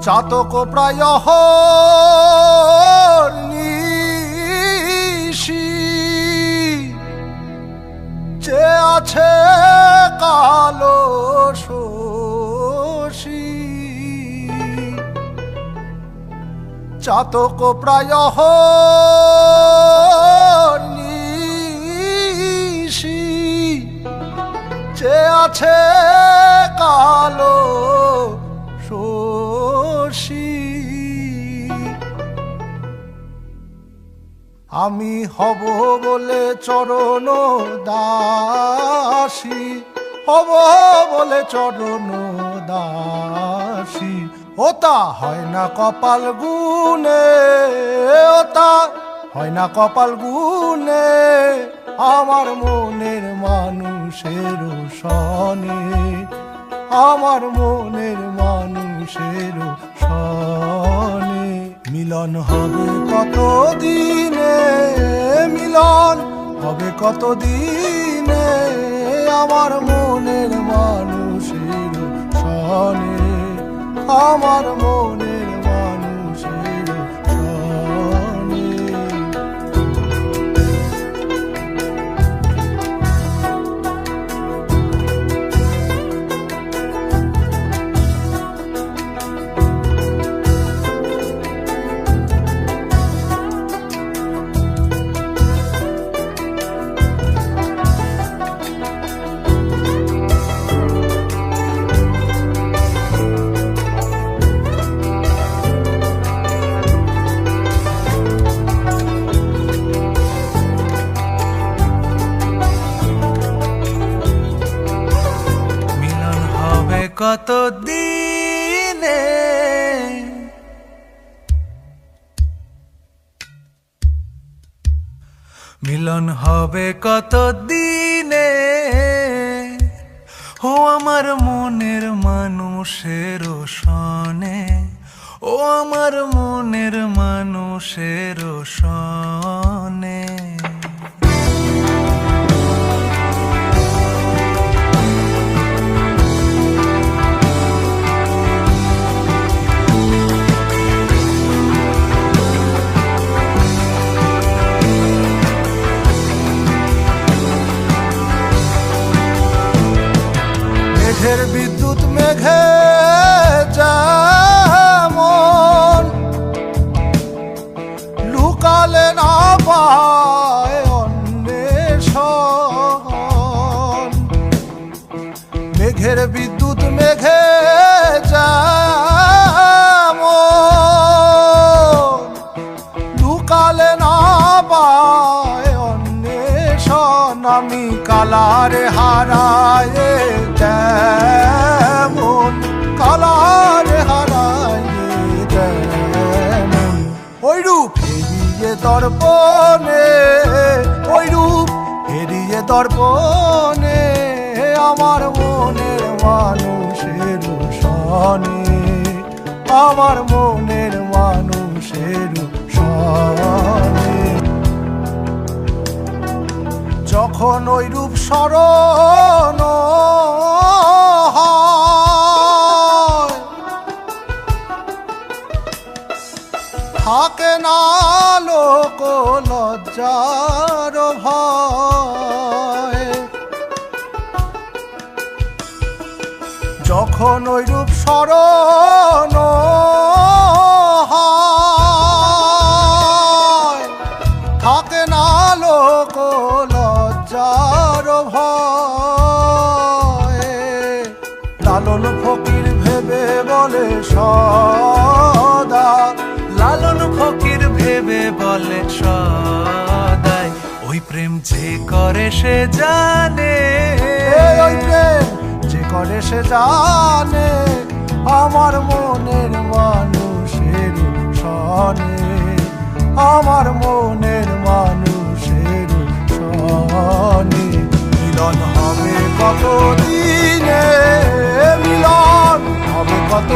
চাতক প্রায় নিশি যে আছে কালো শশী চাতক প্রায় নিশি যে আছে কালো শশী আমি হব বলে চরণ দাসী হব বলে চরণ দাসী ওতা হয় না কপাল গুনে ওতা হয় না কপাল গুনে আমার মনের মানুষের সনে আমার মনের মানুষের সনে মিলন হবে কত দিনে মিলন হবে কত দিনে আমার মনের মানুষের সনে আমার মনের মানুষের সনে কত দিনে মিলন হবে কত দিনে ও আমার মনের মানুষের সনে ও আমার মনের মানুষের সনে মেঘের বিদ্যুৎ মেঘে যেমন লুকালে না পায় অন্বেষণ মেঘের বিদ্যুৎ মেঘে যেমন লুকালে না পায় অন্বেষণ আমি কালারে হারায় যেমন কালারে হারায় যেমন ওই রূপ হেরিয়ে দর্পণে ওই রূপ হেরিয়ে দর্পণে আমার মনের মানুষের সনে আমার মনের মানুষের সনে যখন ওই রূপ স্মরণ থাকে না লোক লজ্জার ভয় যখন ওই রূপ স্মরণ থাকে না লোক লজ্জার ভয় লালন ফকির ভেবে বলে সদা লালন ফকির ভেবে বলে সদাই ওই প্রেম যে করে সে জানে ওই প্রেম যে করে সে জানে আমার মনের মানুষের সনে আমার মনের মানুষের সনে মিলন হবে কত দিনে মিলন হবে কত